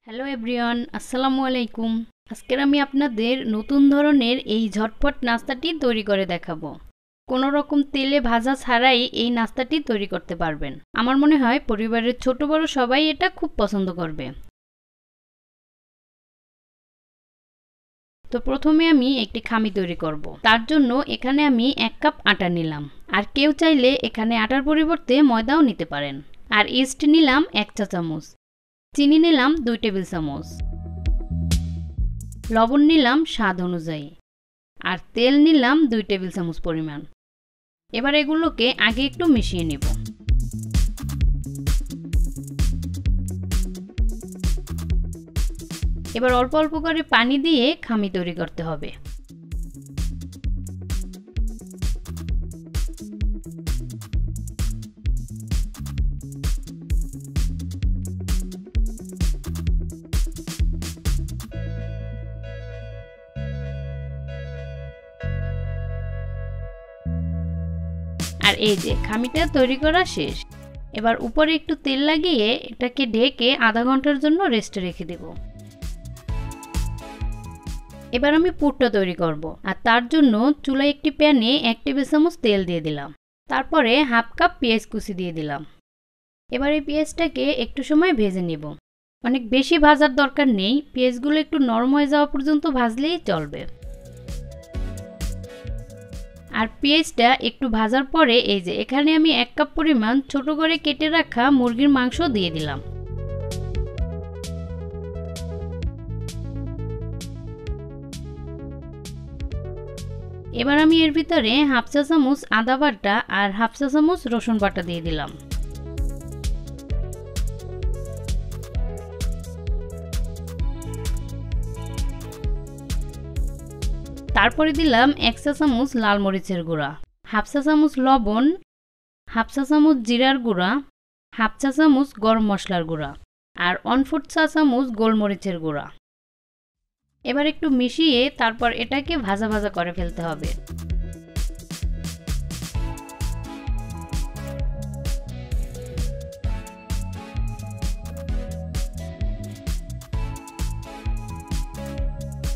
Hello everyone, আসসালামু আলাইকুম। আজকের আমি আপনাদের নতুন ধরনের এই ঝটপট নাস্তাটি তৈরি করে দেখাবো। কোনো রকম তেলে ভাজা ছাড়াই এই নাস্তাটি তৈরি করতে পারবেন। আমার মনে হয় পরিবারের ছোট বড় সবাই এটা খুব পছন্দ করবে। তো প্রথমে আমি একটি খামি তৈরি করব। তার জন্য এখানে আমি 1 কাপ আটা নিলাম। আর কেউ চাইলে এখানে আটার পরিবর্তে ময়দাও নিতে পারেন। আর ইস্ট নিলাম 1 চা চামচ, চিনি নিলাম 2 টেবিল চামচ, লবণ নিলাম স্বাদ অনুযায়ী, আর তেল নিলাম 2 টেবিল চামচ পরিমাণ। এবার এগুলোকে আগে একটু মিশিয়ে নিব। এবার অল্প অল্প করে পানি দিয়ে খামি তৈরি করতে হবে। আর এই যে খামিটা তৈরি করা শেষ। এবার উপরে একটু তেল লাগিয়ে এটাকে ঢেকে আধা ঘন্টার জন্য রেস্টে রেখে দেব। এবার আমি পুরটা তৈরি করব। আর তার জন্য চুলায় একটি প্যানে 1 টেবিল চামচ তেল দিয়ে দিলাম। তারপরে হাফ কাপ পেঁয়াজ কুচি দিয়ে দিলাম। এবার এই পেঁয়াজটাকে একটু সময় ভেজে নেব। অনেক বেশি ভাজার দরকার নেই, পেঁয়াজগুলো একটু নরম হয়ে যাওয়া পর্যন্ত ভাজলেই চলবে। আর পেঁয়াজটা একটু ভাজার পরে এই যে এখানে আমি 1 কাপ পরিমাণ ছোট করে কেটে রাখা মুরগির মাংস দিয়ে দিলাম। এবার আমি এর ভিতরে হাফ চা চামচ আদা বাটা আর হাফ চা চামচ রসুন বাটা দিয়ে দিলাম। তারপরে দিলাম 1 চা চামচ লাল মরিচের গুঁড়া, হাফ চা চামচ লবণ, হাফ চা চামচ জিরার গুঁড়া, হাফ চা চামচ গরম মশলার গুঁড়া আর 1/4 চা চামচ গোলমরিচের গুঁড়া। এবার একটু মিশিয়ে তারপর এটাকে ভাজা ভাজা করে ফেলতে হবে।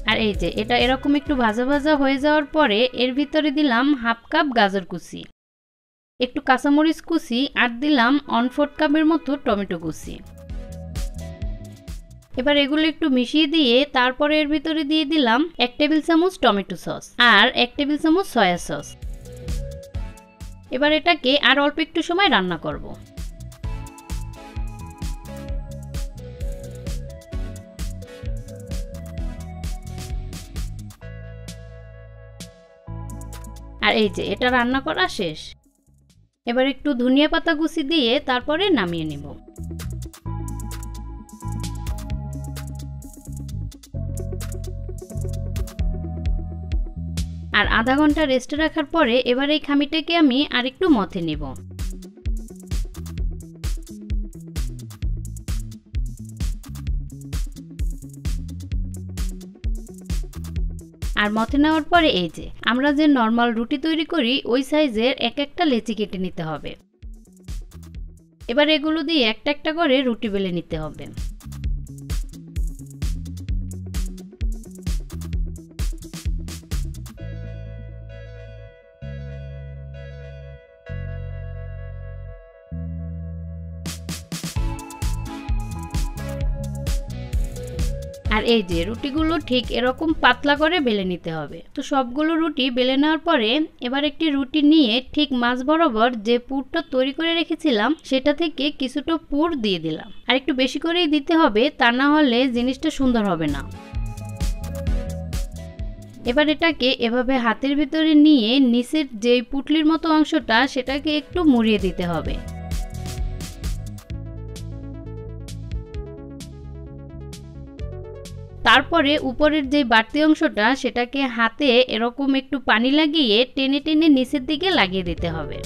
আর এই যে এটা এরকম একটু ভাজা ভাজা হয়ে যাওয়ার পরে এর ভিতরে দিলাম হাফ কাপ গাজর কুচি, একটু কাঁচামরিচ কুচি আর দিলাম 1/4 কাপের মতো টমেটো কুচি। এবার এগুলো একটু মিশিয়ে দিয়ে তারপরে এর ভিতরে দিয়ে দিলাম 1 টেবিল চামচ টমেটো সস আর 1 টেবিল চামচ সয়া সস। এবার এটাকে আর অল্প একটু সময় রান্না করব। আর এই যে এটা রান্না করা শেষ। এবার একটু ধনিয়া পাতা কুচি দিয়ে তারপরে নামিয়ে নিব। আর আধা ঘন্টা রেস্টে রাখার পরে এবার এই খামিটাকে আমি আরেকটু মথে নেব। আর মথে নেওয়ার পরে এই যে আমরা যে নরমাল রুটি তৈরি করি ওই সাইজের এক একটা লেচি কেটে নিতে হবে। এবার এগুলো দিয়ে একটা একটা করে রুটি বেলে নিতে হবে। আর এই যে রুটিগুলো ঠিক এরকম পাতলা করে বেলে নিতে হবে। তো সবগুলো রুটি বেলে নেওয়ার পরে এবার একটি রুটি নিয়ে ঠিক মাঝ বরাবর যে পুরটা তৈরি করে রেখেছিলাম সেটা থেকে কিছুটা পুর দিয়ে দিলাম। আর একটু বেশি করেই দিতে হবে, তা না হলে জিনিসটা সুন্দর হবে না। এবার এটাকে এভাবে হাতের ভিতরে নিয়ে নিচের যে পুটলির মতো অংশটা সেটাকে একটু মুড়িয়ে দিতে হবে। তারপরে উপরের যে বাড়তি অংশটা সেটাকে হাতে এরকম একটু পানি লাগিয়ে টেনে টেনে নিচের দিকে লাগিয়ে দিতে হবে।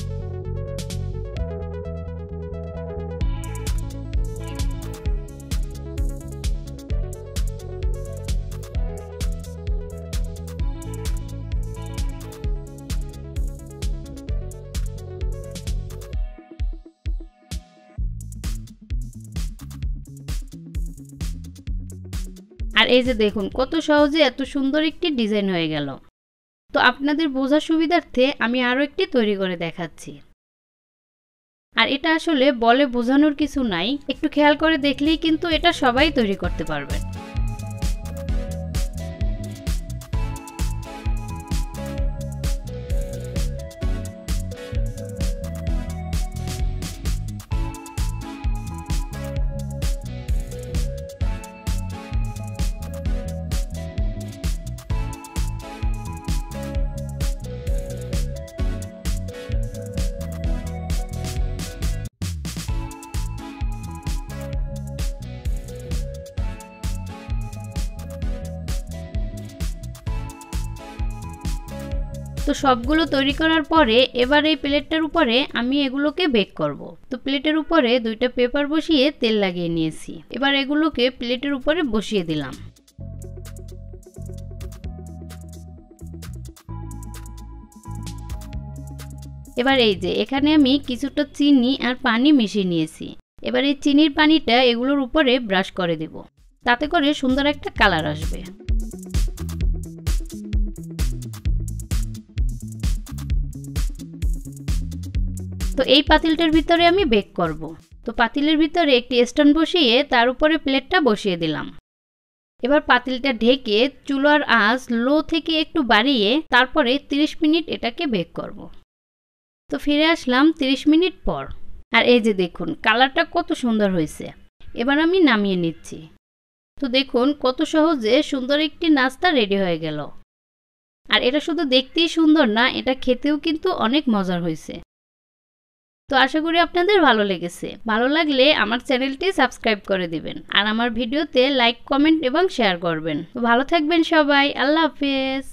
আর এই যে দেখুন কত সহজে এত সুন্দর একটি ডিজাইন হয়ে গেল। তো আপনাদের বোঝার সুবিধার্থে আমি আরও একটি তৈরি করে দেখাচ্ছি। আর এটা আসলে বলে বোঝানোর কিছু নাই, একটু খেয়াল করে দেখলেই কিন্তু এটা সবাই তৈরি করতে পারবে। তো সবগুলো তৈরি করার পরে এবার এই প্লেটটার উপরে আমি এগুলোকে বেক করব। তো প্লেটের উপরে দুইটা পেপার বসিয়ে তেল লাগিয়ে নিয়েছি। এবার এগুলোকে প্লেটের উপরে বসিয়ে দিলাম। এবার এই যে এখানে আমি কিছুটা চিনি আর পানি মিশিয়ে নিয়েছি। এবার এই চিনির পানিটা এগুলোর উপরে ব্রাশ করে দেব, তাতে করে সুন্দর একটা কালার আসবে। তো এই পাতিলটার ভিতরে আমি বেক করব। তো পাতিলের ভিতরে একটি স্ট্যান্ড বসিয়ে তার উপরে প্লেটটা বসিয়ে দিলাম। এবার পাতিলটা ঢেকে চুলার আঁচ লো থেকে একটু বাড়িয়ে তারপরে 30 মিনিট এটাকে বেক করব। তো ফিরে আসলাম 30 মিনিট পর। আর এই যে দেখুন কালারটা কত সুন্দর হয়েছে। এবার আমি নামিয়ে নিচ্ছি। তো দেখুন কত সহজে সুন্দর একটি নাস্তা রেডি হয়ে গেল। আর এটা শুধু দেখতেই সুন্দর না, এটা খেতেও কিন্তু অনেক মজার হয়েছে। তো আশা করি আপনাদের ভালো লেগেছে। ভালো লাগলে আমার চ্যানেলটি সাবস্ক্রাইব করে দিবেন আর আমার ভিডিওতে লাইক, কমেন্ট এবং শেয়ার করবেন। তো ভালো থাকবেন সবাই। আল্লাহ হাফেজ।